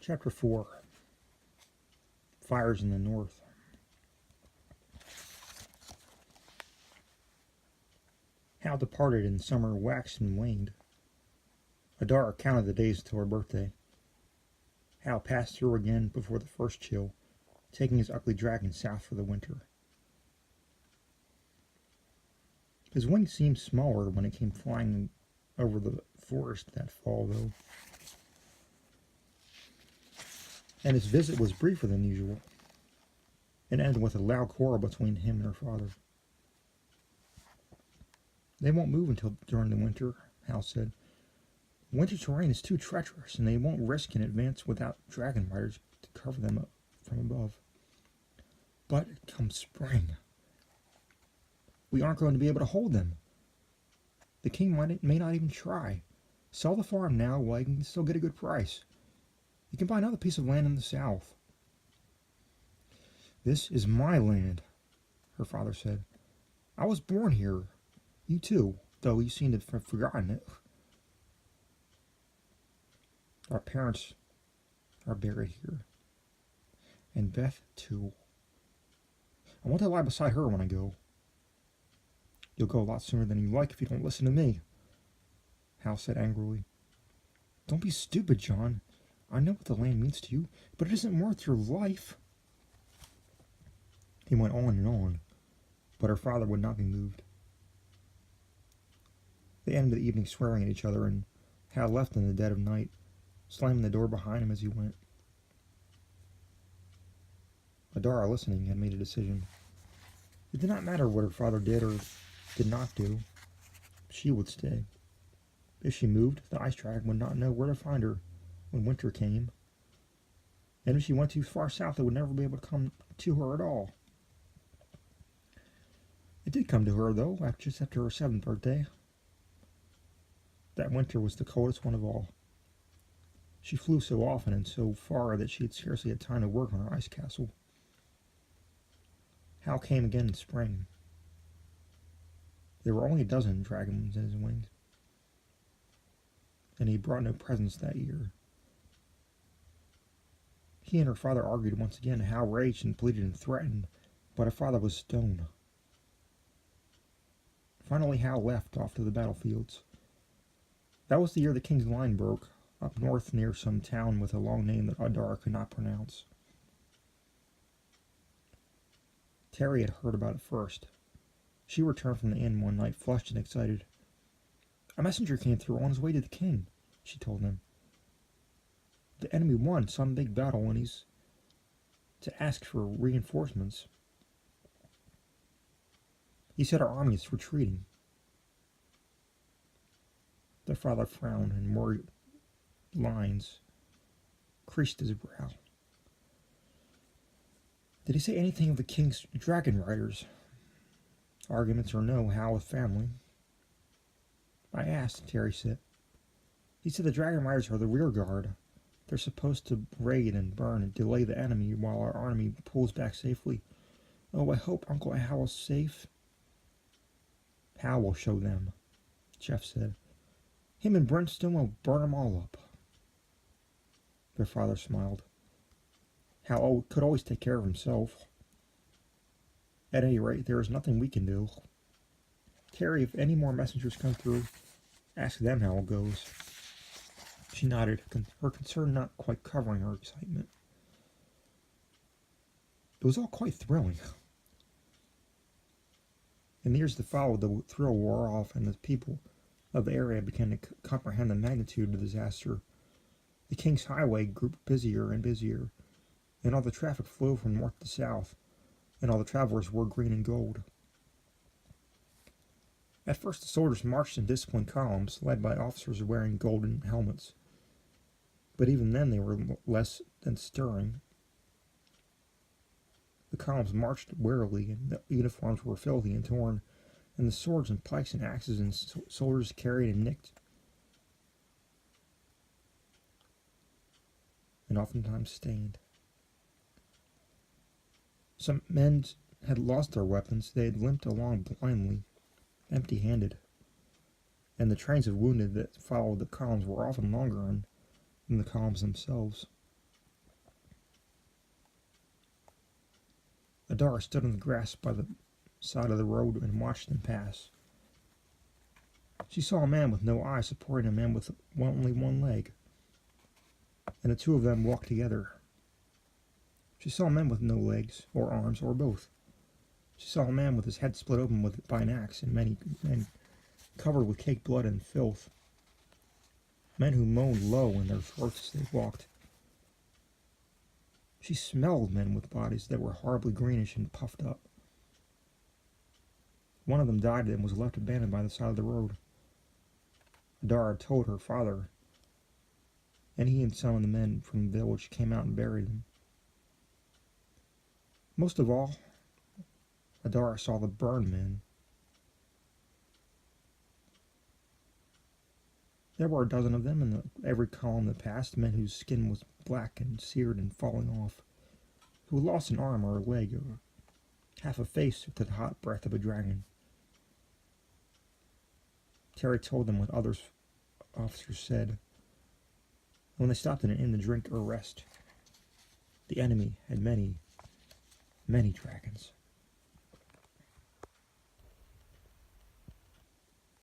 Chapter 4. Fires in the North. Hal departed and summer waxed and waned. Adara counted the days until her birthday. Hal passed through again before the first chill, taking his ugly dragon south for the winter. His wing seemed smaller when it came flying over the forest that fall, though. And his visit was briefer than usual. It ended with a loud quarrel between him and her father. They won't move until during the winter, Hal said. Winter terrain is too treacherous, and they won't risk an advance without dragon riders to cover them up from above. But come spring, we aren't going to be able to hold them. The king may not even try. Sell the farm now while you can still get a good price. You can buy another piece of land in the south. This is my land, her father said. I was born here. You too, though you seem to have forgotten it. Our parents are buried here. And Beth, too. I want to lie beside her when I go. You'll go a lot sooner than you like if you don't listen to me, Hal said angrily. Don't be stupid, John. I know what the land means to you, but it isn't worth your life. He went on, but her father would not be moved. They ended the evening swearing at each other, and Hal left in the dead of night, slamming the door behind him as he went. Adara, listening, had made a decision. It did not matter what her father did or did not do. She would stay. If she moved, the ice dragon would not know where to find her when winter came. And if she went too far south, it would never be able to come to her at all. It did come to her, though, just after her 7th birthday. That winter was the coldest one of all. She flew so often and so far that she had scarcely had time to work on her ice castle. Hal came again in spring. There were only a dozen dragons in his wings, and he brought no presents that year. He and her father argued once again. Hal raged and pleaded and threatened, but her father was stone. Finally, Hal left off to the battlefields. That was the year the king's line broke, up north near some town with a long name that Adara could not pronounce. Terry had heard about it first. She returned from the inn one night, flushed and excited. A messenger came through on his way to the king, she told him. The enemy won some big battle and he's to ask for reinforcements. He said our army is retreating. Their father frowned and more lines creased his brow. Did he say anything of the king's dragon riders? Arguments or no, Hal with family. I asked, Terry said. He said the dragon riders are the rear guard. They're supposed to raid and burn and delay the enemy while our army pulls back safely. Oh, I hope Uncle Hal is safe. Hal will show them, Jeff said. Him and Brimstone will burn them all up. Their father smiled. Hal could always take care of himself. At any rate, there is nothing we can do. Terry, if any more messengers come through, ask them how it goes. She nodded, her concern not quite covering her excitement. It was all quite thrilling. In the years that followed, the thrill wore off, and the people of the area began to comprehend the magnitude of the disaster. The King's Highway grew busier and busier, and all the traffic flew from north to south, and all the travelers wore green and gold. At first, the soldiers marched in disciplined columns, led by officers wearing golden helmets. But even then, they were less than stirring. The columns marched warily, and the uniforms were filthy and torn, and the swords and pikes and axes and soldiers carried and nicked, and oftentimes stained. Some men had lost their weapons. They had limped along blindly, empty-handed, and the trains of wounded that followed the columns were often longer than the columns themselves. Adara stood on the grass by the side of the road and watched them pass. She saw a man with no eyes supporting a man with only one leg, and the two of them walked together. She saw men with no legs, or arms, or both. She saw a man with his head split open by an axe, and many men covered with caked blood and filth. Men who moaned low in their throats as they walked. She smelled men with bodies that were horribly greenish and puffed up. One of them died and was left abandoned by the side of the road. Adara told her father, and he and some of the men from the village came out and buried him. Most of all, Adara saw the burned men. There were a dozen of them in every column that passed, men whose skin was black and seared and falling off, who had lost an arm or a leg, or half a face to the hot breath of a dragon. Terry told them what other officers said. When they stopped in an inn to drink or rest, the enemy had many, many dragons.